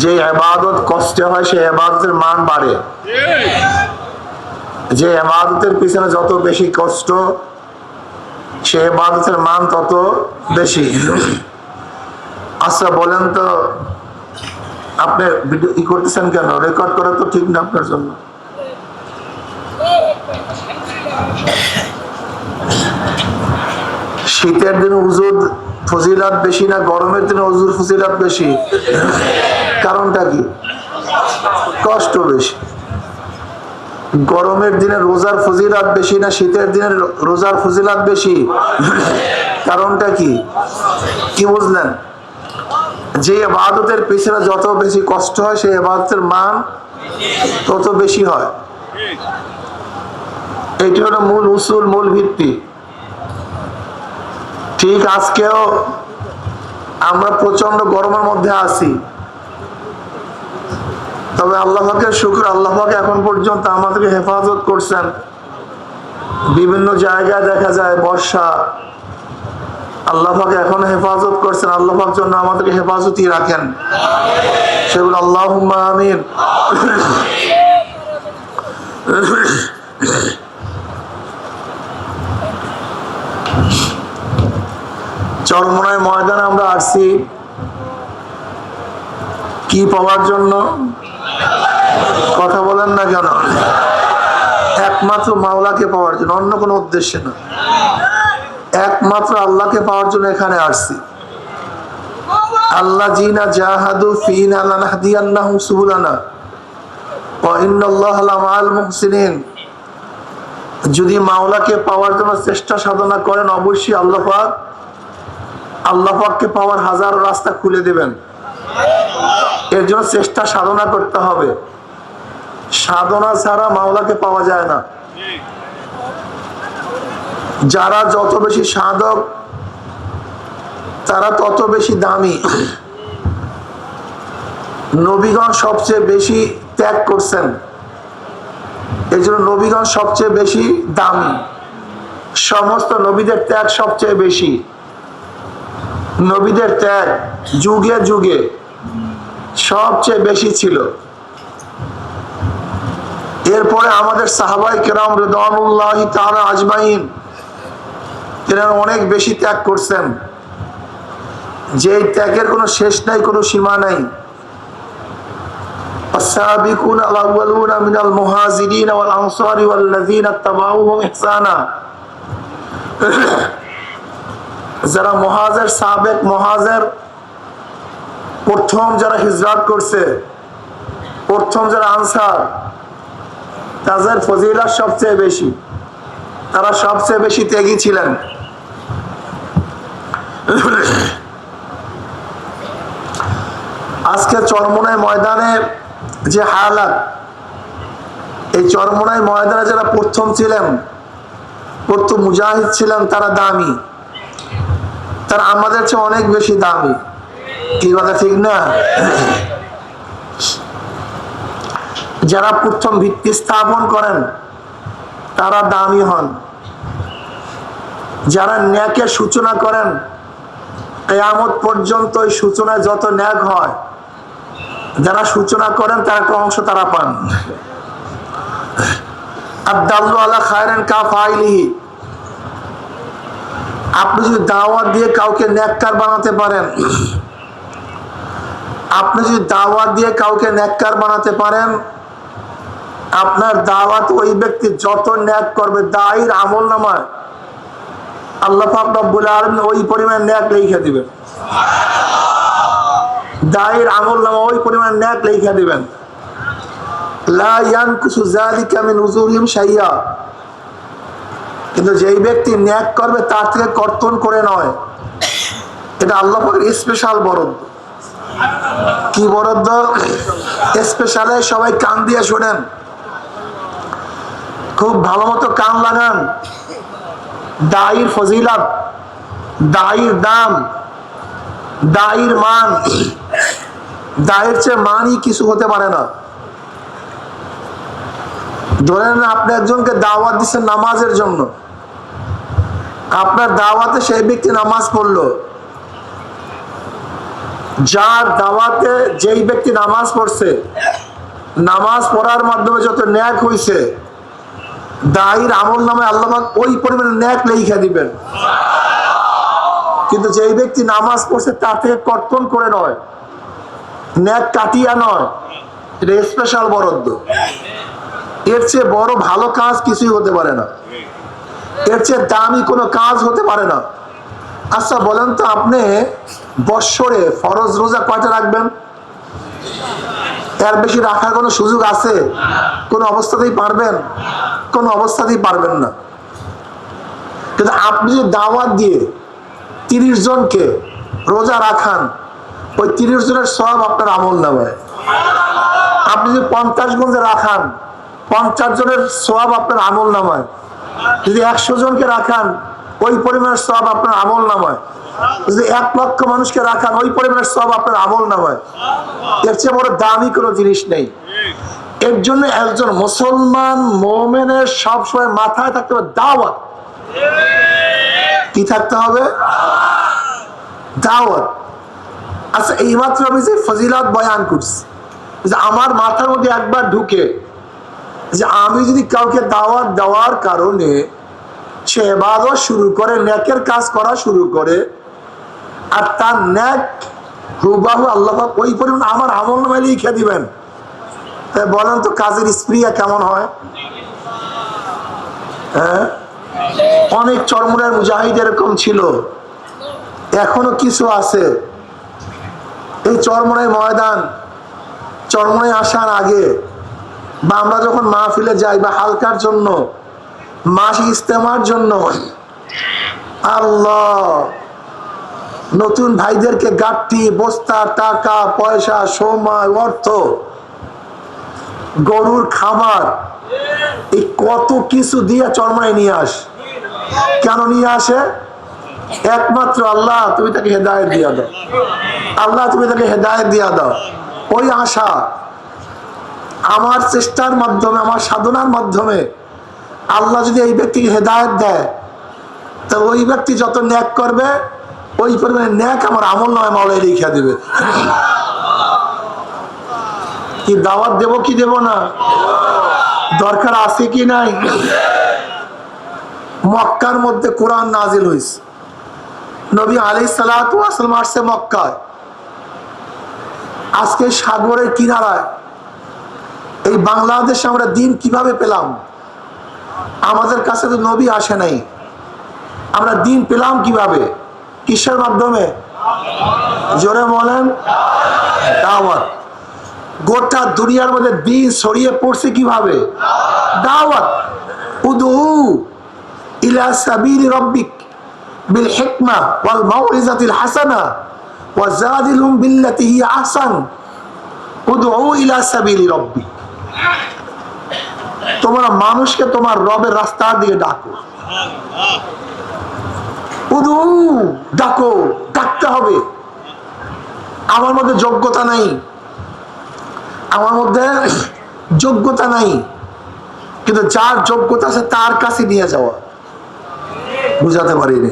যে ইবাদত কষ্টে হয় সেই ইবাদতের মান বাড়ে, যে ইবাদতের পিছনে যত বেশি কষ্ট সেই ইবাদতের মান তত বেশি। আচ্ছা বলেন তো, আপনি ভিডিও ই করতেছেন কেন? রেকর্ড করা তো ঠিক না আপনার জন্য। শীতের দিনে উজুর ফজিলত বেশি না গরমের দিনে উজুর ফজিলত বেশি? কারণটা কি? কষ্ট বেশি। গরমের দিনে রোজার ফজিলত বেশি না শীতের দিনে রোজার ফজিলত বেশি? কারণটা কি? কি বুঝলেন? যে ইবাদতের পিছনে যত বেশি কষ্ট হয় সেই ইবাদতের মান তত বেশি হয়। এটি হলো মূল উসুল, মূল ভিত্তি। ঠিক আজকেও আমরা প্রচন্ড গরমের মধ্যে আছি, তবে আল্লাহ পাকের শুকর, আল্লাহ পাক এখন পর্যন্ত আমাদেরকে হেফাজত করছেন। বিভিন্ন জায়গায় দেখা যায় বর্ষা, আল্লাহ পাক এখন হেফাজত করছেন। আল্লাহ পাক জন্য আমাদেরকে হেফাজতই রাখেন, সেগুলো আল্লাহুম্মা আমিন। চরমোনাই ময়দানে আমরা আসছি কি পাওয়ার জন্য? কথা বলেন না কেন? একমাত্র মাওলাকে পাওয়ার জন্য, অন্য কোনো উদ্দেশ্যে না। একমাত্র আল্লাহকে পাওয়ার জন্য এখানে আসছি। আল্লাহ জিনা জাহাদু ফিনা লানাহদিয়ান্নাহুম সুবুলানা ওয়া ইন্নাল্লাহা লামাআল মুহসিনিন। যদি মাওলাকে পাওয়ার জন্য চেষ্টা সাধনা করেন, অবশ্যই আল্লাহ পাককে পাওয়ার হাজারো রাস্তা খুলে দেবেন। এর জন্য চেষ্টা সাধনা করতে হবে। সাধনা ছাড়া মাওলাকে পাওয়া যায় না। যারা যত বেশি সাধক তারা তত বেশি দামি। নবীগণ সবচেয়ে বেশি ত্যাগ করছেন, এই জন্য নবীগণ সবচেয়ে বেশি দামি। সমস্ত নবীদের ত্যাগ সবচেয়ে বেশি। নবীদের ত্যাগ যুগে যুগে সবচেয়ে বেশি ছিল। এরপরে আমাদের সাহাবায়ে কেরাম রিদওয়ানুল্লাহি তাআলা আজমাইন, এরা অনেক বেশি ত্যাগ করছেন, যে ত্যাগের কোনো শেষ নাই, কোনো সীমা নাই। السابقون الأولون من المهاجرين والأنصار والذين اتبعوهم إحسانا। যারা মুহাজির, সাবেক মুহাজির, প্রথম যারা হিজরত করছে, প্রথম যারা আনসার, তাদের ফজিলত সবচেয়ে বেশি, তারা সবচেয়ে বেশি ত্যাগী ছিলেন। আজকে চরমোনাই ময়দানের যে হালাত, এই চরমোনাই ময়দানে যারা প্রথম ছিলেন, প্রথম মুজাহিদ ছিলেন, তারা দামি, তারা আমাদের চেয়ে অনেক বেশি দামি। কি কথা ঠিক না? যারা প্রথম ভিত্তি স্থাপন করেন তারা দামি হন। যারা ন্যাকের সূচনা করেন, কিয়ামত পর্যন্ত ওই সূচনায় যত ন্যাক হয়, যারা সূচনা করেন তার একটা অংশ তারা পান। আদ-দাল্লু আলা খায়রিন কাফাইলিহি। আপনি যদি দাওয়াত দিয়ে কাউকে নেককার বানাতে পারেন, আপনি যদি দাওয়াত দিয়ে কাউকে নেককার বানাতে পারেন, আপনার দাওয়াত ওই ব্যক্তি যত ন্যাক করবে, দায়ীর আমলনামায় আল্লাহ পাক রব্বুল আলামিন ওই পরিমাণ ন্যাক লিখে দিবেন। দায়ীর আমলনামা ওই পরিমাণ ন্যাক লিখে দিবেন। লা ইয়ানকুসু যালিকা মিন উজুরিহিম শাইয়্যা। কিন্তু যেই ব্যক্তি ন্যাক করবে তার থেকে কর্তন করে নয়, এটা আল্লাহ পাকের স্পেশাল বরাদ্দ। কি বরাদ্দ? স্পেশালে সবাই কান দিয়ে শোনেন, খুব ভালো মতো কান লাগান। দায়ীর ফজিলত, দায়ীর দাম, দায়ীর মান, দায়ের চেয়ে মানই কিছু হতে পারে না। ধরেন আপনি একজনকে দাওয়াত দিচ্ছেন নামাজের জন্য, আপনার দাওয়াতে সেই ব্যক্তি নামাজ পড়লো, যার দাওয়াতে যেই ব্যক্তি নামাজ পড়ছে, নামাজ পড়ার মাধ্যমে যত ন্যাক হইছে, দায়ীর আমল নামে আল্লাহ পাক ওই পরিমাণে ন্যাক লেখা দিবেন। কিন্তু যেই ব্যক্তি নামাজ পড়ছে তার থেকে কর্তন করে নয়, ন্যাক কাটিয়া নয়, এটা স্পেশাল বরাদ্দ। এর চেয়ে বড় ভালো কাজ কিছুই হতে পারে না, এর চেয়ে দামি কোনো কাজ হতে পারে না। আচ্ছা বলেন তো, আপনি বৎসরে ফরজ রোজা কয়টা রাখবেন? এর বেশি রাখার কোনো সুযোগ আছে? কোনো অবস্থাতেই পারবেন? কোনো অবস্থাতেই পারবেন না। কিন্তু আপনি যে দাওয়াত দিয়ে 30 জনকে রোজা রাখান, ওই 30 জনের সব আপনার আমল নামায়। আপনি যদি 50 গঞ্জে রাখান, 50 জনের সব আপনার আমল নামায়। যদি 100 জনকে রাখান, ওই পরিমাণের সব আপনার আমল নামায়। যদি 1 লক্ষ মানুষকে রাখান, ওই পরিমাণের সব আপনার আমল নামায়। এর চেয়ে বড় দামি কোনো জিনিস নেই। এর জন্য একজন মুসলমান মুমিনের সবসময় মাথায় থাকতে হবে দাওয়াত। কি থাকতে হবে? দাওয়াত। আচ্ছা, এইমাত্র আমি যে ফজিলত বয়ান করছি, যে আমার মাথার মধ্যে একবার ঢুকে যে আমি যদি কাউকে দাওয়াত দেওয়ার কারণে সে ইবাদত শুরু করে, নেকের কাজ করা শুরু করে, আর তার নেক হুবহু আল্লাহ পাক ওই পরিমাণ আমার আমল নামায় লিখে দিবেন, তাই বলেন তো কাজের স্প্রিয়া কেমন হয়? হ্যাঁ, অনেক চরমুনার মুজাহিদ এরকম ছিল, এখনো কিছু আছে। এই চরমুনাই ময়দান, চরমুনায় আসার আগে বা আমরা যখন মাহফিলে যাই বা হালকার জন্য, মাসিক ইজতেমার জন্য, আল্লাহ নতুন ভাইদেরকে গাঁটটি, বস্তা, টাকা পয়সা, সময়, অর্থ, গরুর খাবার, এই কত কিছু দিয়ে চরমনায় নিয়ে আস। কেন নিয়ে আসে? একমাত্র আল্লাহ তুমি তাকে হেদায়েত দিয়া দাও, আল্লাহ তুমি তাকে হেদায়েত দিয়া দাও। ওই আশা, আমার চেষ্টার মাধ্যমে, আমার সাধনার মাধ্যমে আল্লাহ যদি এই ব্যক্তিকে হেদায়েত দেয়, তাহলে ওই ব্যক্তি যত ন্যাক করবে, ওই পরিমাণে ন্যাক আমার আমল নামায় মাওলাই লিখে দেবে। কি দাওয়াত দেব কি দেব না? দরকার আছে কি নাই? মক্কার মধ্যে কোরআন নাজিল হয়েছে, নবী আলাইহিস সালাতু ওয়াস সালাম আসছে মক্কায়। আজকে সাগরের কিনারায় এই বাংলাদেশে আমরা দিন কিভাবে পেলাম? আমাদের কাছে তো নবী আসে নাই, আমরা দিন পেলাম কিভাবে? কিসের মাধ্যমে? জোরে বলেন, দাওয়াত। গোটা দুনিয়ার মধ্যে দিন ছড়িয়ে পড়ছে কিভাবে? দাওয়াত। উদউ ইলা সাবিলি রাব্বিক বিল হিকমা ওয়াল মাউইজাতিল হাসানা ওয়াজাদিলহুম বিল্লাতি হিয়া আহসান। উদউ ইলা সাবিলি রাব্বিক, তোমরা মানুষকে তোমার রবের রাস্তার দিকে ডাকো। উদউ, ডাকো, ডাকতে হবে। আমার মধ্যে যোগ্যতা নাই, আমার মধ্যে যোগ্যতা নাই, কিন্তু যার যোগ্যতা আছে তার কাছে নিয়ে যাওয়া। বুঝাতে পারিনি,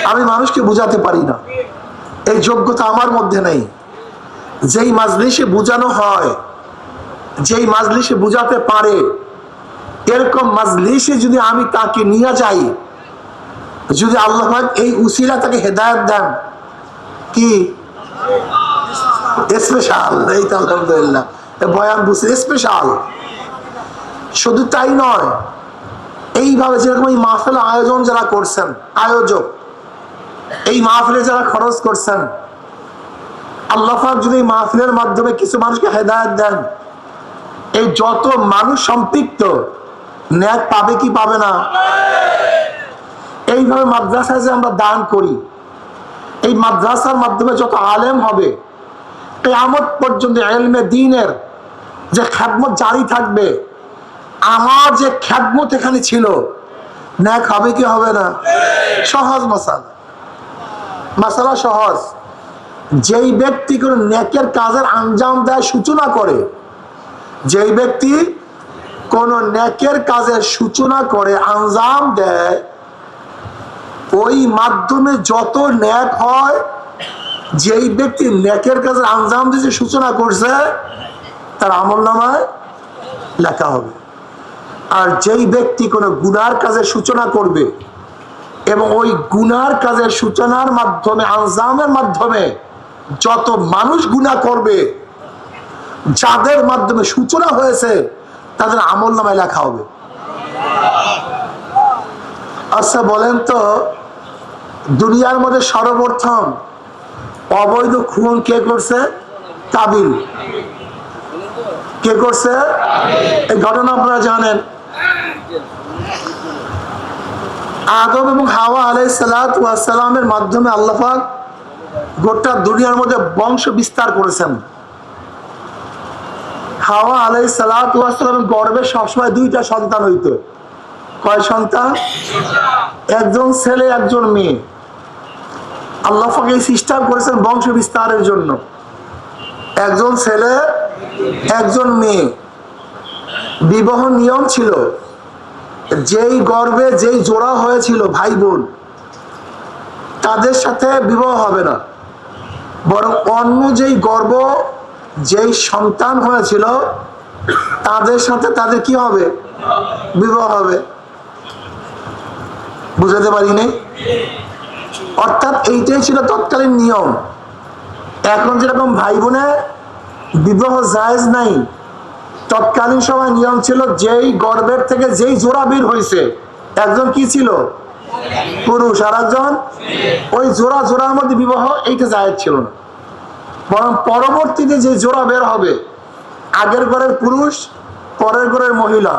আমি মানুষকে বুঝাতে পারি না, এই যোগ্যতা আমার মধ্যে নাই। যেই মাজলিসে বুঝানো হয়, যেই মাজলিসে বুঝাতে পারে, এরকম মাজলিসে যদি আমি তাকে নিয়ে যাই, যদি আল্লাহ পাক এই উসিলা তাকে হেদায়েত দেন, কি স্পেশাল। এই তো আলহামদুলিল্লাহ, বয়ান বুঝছে স্পেশাল। শুধু তাই নয়, এইভাবে যেরকম এই মাহফিল আয়োজন যারা করছেন, আয়োজক, এই মাহফিলে যারা খরচ করছেন, আল্লাহ পাক যদি এই মাহফিলের মাধ্যমে কিছু মানুষকে হেদায়েত দেন, এই যত মানুষ সম্পৃক্ত ন্যাক পাবে কি পাবে না? এইভাবে মাদ্রাসায় যে আমরা দান করি, এই মাদ্রাসার মাধ্যমে যত আলেম হবে, কিয়ামত পর্যন্ত ইলমে দ্বীনের যে খেদমত জারি থাকবে, আমার যে খেদমত এখানে ছিল, ন্যাক হবে কি হবে না? সহজ মাসালা, মাসালা সহজ। যেই ব্যক্তি কোনো নেকের কাজের আঞ্জাম দেয়, সূচনা করে, যেই ব্যক্তি কোন নেকের কাজের সূচনা করে, আঞ্জাম দেয়, ওই মাধ্যমে যত ন্যাক হয় যেই ব্যক্তি নেকের কাজের আঞ্জাম দিতে সূচনা করছে তার আমলনামায় লেখা হবে। আর যেই ব্যক্তি কোনো গুনার কাজের সূচনা করবে এবং ওই গুনার কাজের সূচনার মাধ্যমে আঞ্জামের মাধ্যমে যত মানুষ গুনাহ করবে, যাদের মাধ্যমে সূচনা হয়েছে তাদের আমলনামায় লেখা হবে। আচ্ছা বলেন তো, দুনিয়ার মধ্যে সর্বপ্রথম অবৈধ খুন কে করছে? কাবিল। কে করছে? এই ঘটনা আপনারা জানেন। আদম এবং হাওয়া আলাইহিস সালাতু ওয়াস সালামের মাধ্যমে আল্লাহ পাক গোটা দুনিয়ার মধ্যে বংশ বিস্তার করেছেন। হাওয়া আলাইহিস সালাতু ওয়াস সালামের গর্ভে সবসময় দুইটা সন্তান হইতো। কয় সন্তান? একজন ছেলে একজন মেয়ে। আল্লাহ পাক এই সিস্টেম করেছেন বংশ বিস্তারের জন্য। একজন ছেলে একজন মেয়ে। বিবাহ নিয়ম ছিল, যেই গর্ভে যেই জোড়া হয়েছিল ভাই বোন, তাদের সাথে বিবাহ হবে না, বরং অন্য যেই গর্ভ যেই সন্তান হয়েছিল তাদের সাথে তাদের কি হবে? বিবাহ হবে। বুঝাতে পারিনি? অর্থাৎ এইটাই ছিল তৎকালীন নিয়ম। এখন যেরকম ভাই বোনে বিবাহ জায়েজ নাই, তৎকালীন সময় নিয়ম ছিল যেই গর্ভের থেকে যেই জোড়া বের হয়েছে, একজন কি ছিল? পুরুষ, আর একজন ওই জোড়ার মধ্যে বিবাহ, এইটা জায়েজ ছিল না। বরং পরবর্তীতে যে জোড়া বের হবে, আগের ঘরের পুরুষ পরের ঘরের মহিলা,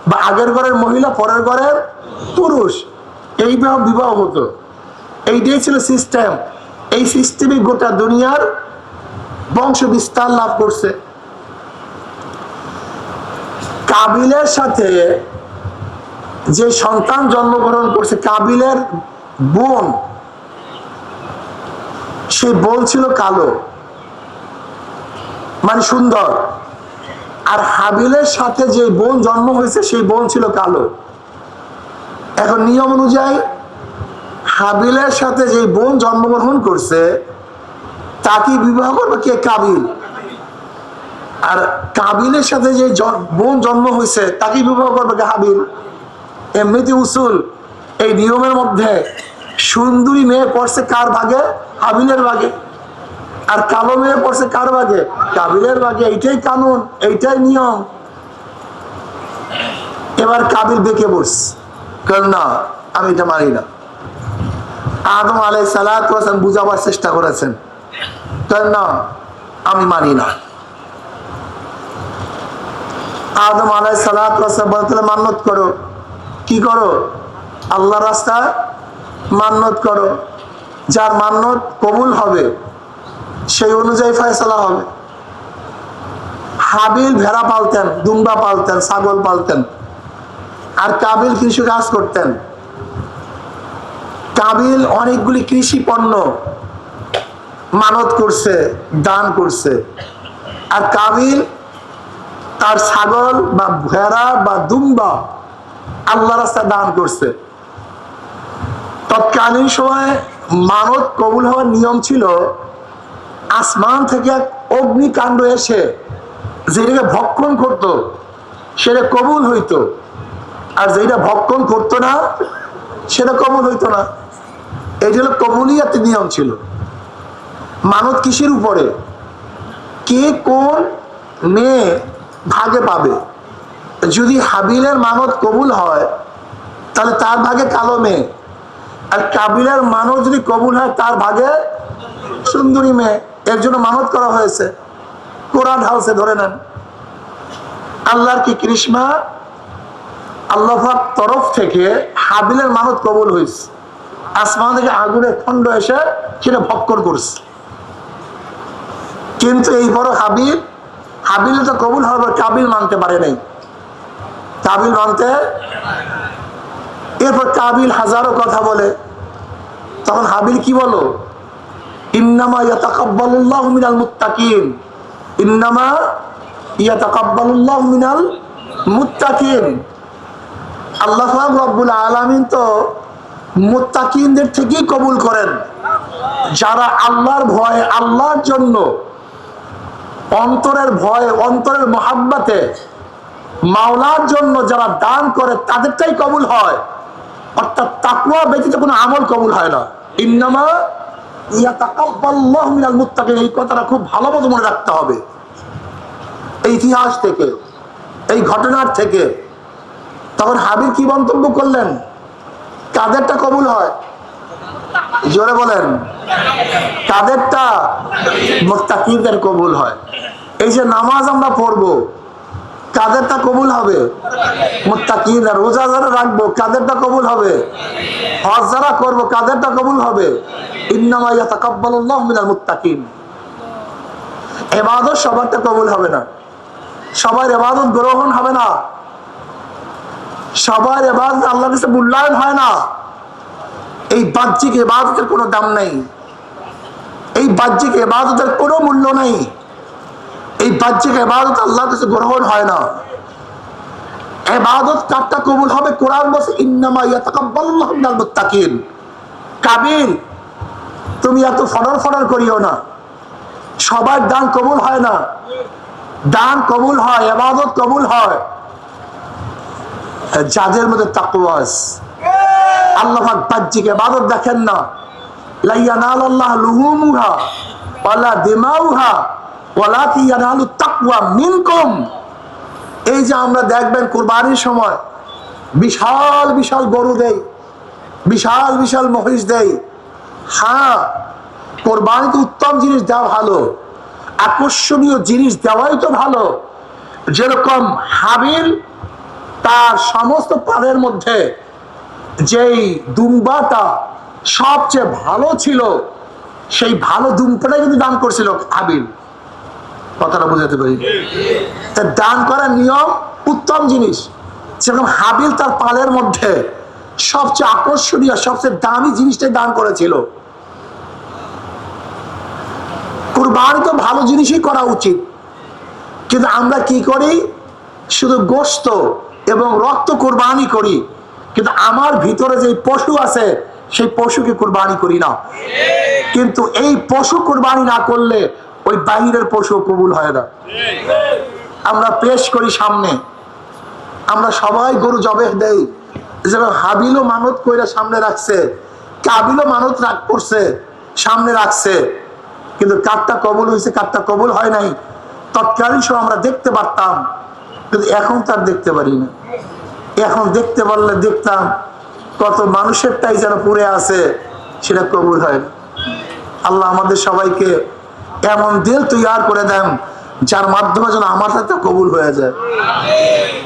বা আগের ঘরের মহিলা পরের ঘরের পুরুষ, এই বিবাহ হতো। এইটাই ছিল সিস্টেম। এই সিস্টেমে গোটা দুনিয়ার বংশ বিস্তার লাভ করছে। কাবিলের সাথে যে সন্তান জন্মগ্রহণ করছে, কাবিলের বোন, সেই বোন ছিল কালো, মানে সুন্দর। আর হাবিলের সাথে যে বোন জন্ম হয়েছে সেই বোন ছিল কালো। এখন নিয়ম অনুযায়ী হাবিলের সাথে যে বোন জন্মগ্রহণ করছে তাকে বিবাহ করবে কে? কাবিল। আর কাবিলের সাথে যে বোন জন্ম হয়েছে তাকে বিবাহ করবে কে? হাবিল। এমনিতে উসুল এই নিয়মের মধ্যে সুন্দরী মেয়ে পড়ছে কার ভাগে? হাবিলের ভাগে। আর কালো মেয়ে পড়ছে কার ভাগে? কাবিলের ভাগে। এইটাই কানুন, এইটাই নিয়ম। এবার কাবিল বেঁকে বসছে, কারণ না, আমি এটা মানি না। আদম আলাইহিস সালাতু ওয়াস সালাম বুঝাবার চেষ্টা করেছেন, কারণ না, আমি মানি না। আদম আলাইহিস সালাতু ওয়াস সালাম বলতেন মান্নত করো। কি করো? আল্লাহর রাস্তায় মান্নত করো। যার মান্নত কবুল হবে সেই অনুযায়ী ফয়সালা হবে। হাবিল ভেড়া পালতেন, দুম্বা পালতেন, ছাগল পালতেন, আর কাবিল কৃষি কাজ করতেন। কাবিল অনেকগুলি কৃষি পণ্য মানত করছে, দান করছে। আর কাবিল তার ছাগল বা ভেড়া বা দুম্বা আল্লাহ রাস্তায় দান করছে। তৎকালীন সময় মানত কবুল হওয়ার নিয়ম ছিল, আসমান থেকে এক অগ্নিকাণ্ড এসে যেটাকে ভক্ষণ করত সেটা কবুল হইতো, আর যেটা ভক্ষণ করতো না সেটা কবুল হইতো না। এটা হলো কবুলিয়াতের নিয়ম ছিল। মানত কিসের উপরে? কে কোন মেয়ে ভাগে পাবে। যদি হাবিলের মানত কবুল হয় তাহলে তার ভাগে কালো মেয়ে, আর কাবিলের মানত যদি কবুল হয় তার ভাগে সুন্দরী মেয়ে। এর জন্য মানত করা হয়েছে। কোরআন হাউসে ধরে নেন, আল্লাহর কি কৃষ্ণা, আল্লাহর তরফ থেকে হাবিলের মানত কবুল হয়েছে। আসমান থেকে আগুনের খণ্ড এসে সেটা ভক্ষণ করছে। কিন্তু এই বড় হাবিল তো কবুল হবে, কাবিল মানতে পারে নাই। কাবিল মানতে, এরপর কাবিল হাজারো কথা বলে। তখন হাবিল কি বলো? ইন্নামা ইয়াতাকাব্বালুল্লাহু মিনাল মুত্তাকিন, ইন্নামা ইয়াতাকাব্বালুল্লাহু মিনাল মুত্তাকিন। আল্লাহ পাক রব্বুল আলামিন তো মুত্তাকিনদের থেকেই কবুল করেন। যারা আল্লাহর ভয়ে, আল্লাহর জন্য অন্তরের ভয়ে, অন্তরের মহাব্বতে মাওলার জন্য যারা দান করে তাদেরটাই কবুল হয়। অর্থাৎ তাকওয়া ব্যতীত কোনো আমল কবুল হয় না। ইন্নামা ইয়াতাকাব্বালুল্লাহু মিনাল মুত্তাকিন, এই কথাটা খুব ভালোভাবে মনে রাখতে হবে। এই ইতিহাস থেকে, এই ঘটনার থেকে তখন হাবিল কি মন্তব্য করলেন? কাদেরটা কবুল হয়? জোরে বলেন, কাদেরটা? মুত্তাকিনদের কবুল হয়। এই যে নামাজ আমরা পড়বো, কাদেরটা কবুল হবে? মুত্তাকিনরা। রোজা যারা রাখবো, কাদেরটা কবুল হবে? হজ যারা করবো, কাদেরটা কবুল হবে? ইন্নামা ইয়াতাকাব্বালুল্লাহু মিনাল মুত্তাকিন। ইবাদত সবারটা কবুল হবে না, সবার ইবাদত গ্রহণ হবে না, সবার ইবাদত আল্লাহর কাছে মূল্যায়ন হয় না। এই বাহ্যিক ইবাদতের কোনো দাম নেই, এই বাহ্যিক ইবাদতের কোনো মূল্য নেই। এই বাহ্যিক ইবাদত আল্লাহর কাছে গ্রহণ হয় না। ইবাদত কারটা কবুল হবে? কোরআন বলছে ইন্নামা ইয়াতাকাব্বালুল্লাহু মিনাল মুত্তাকিন। কাবিল, তুমি এত ফডর করিও না, সবার দান কবুল হয় না। দান কবুল হয়, ইবাদত কবুল হয় যাদের মধ্যে তাকওয়া আছে। আল্লাহ পাক বাহ্যিক ইবাদত দেখেন না। লা ইয়ানালাল্লাহু লুহুমুহা ওয়ালা দিমাউহা ওয়ালাকিন ইয়ানালুত তাকওয়া মিনকুম। এই যে আমরা দেখবেন কুরবানির সময় বিশাল বিশাল গরু দেই, বিশাল বিশাল মহিষ দেই। হ্যাঁ, কোরবানিতে উত্তম জিনিস দেওয়া ভালো, আকর্ষণীয় জিনিস দেওয়াই তো ভালো। যেরকম হাবিল তার সমস্ত পালের মধ্যে যেই দুম্বাটা সবচেয়ে ভালো ছিল, সেই ভালো দুম্বাটাই কিন্তু দান করছিল হাবিল। কথাটা বুঝাতে পারি? তা দান করার নিয়ম উত্তম জিনিস। যেরকম হাবিল তার পালের মধ্যে সবচেয়ে আকর্ষণীয়, সবচেয়ে দামি জিনিসটাই দান করেছিল। কুরবানি তো ভালো জিনিসই করা উচিত, কিন্তু আমরা কি করি? শুধু গোশত এবং রক্ত কুরবানি করি, কিন্তু আমার ভিতরে যে পশু আছে সেই পশুকে কুরবানি করি না। কিন্তু এই পশু কুরবানি না করলে ওই বাহিরের পশু কবুল হয় না। আমরা পেশ করি সামনে, আমরা সবাই গরু জবেহ দেই। যেমন হাবিলও মানত কইরা সামনে রাখছে, কাবিলও মানত করছে সামনে রাখছে, কিন্তু কারটা কবুল হয়েছে কারটা কবুল হয় নাই তৎকালীন সময় আমরা দেখতে পারতাম, কিন্তু এখন তার দেখতে পারি না। এখন দেখতে পারলে দেখতাম কত মানুষেরটাই যেন পড়ে আছে, সেটা কবুল হয় না। আল্লাহ আমাদের সবাইকে এমন দিল তৈয়ার করে দেন যার মাধ্যমে যেন আমার সাথে কবুল হয়ে যায়।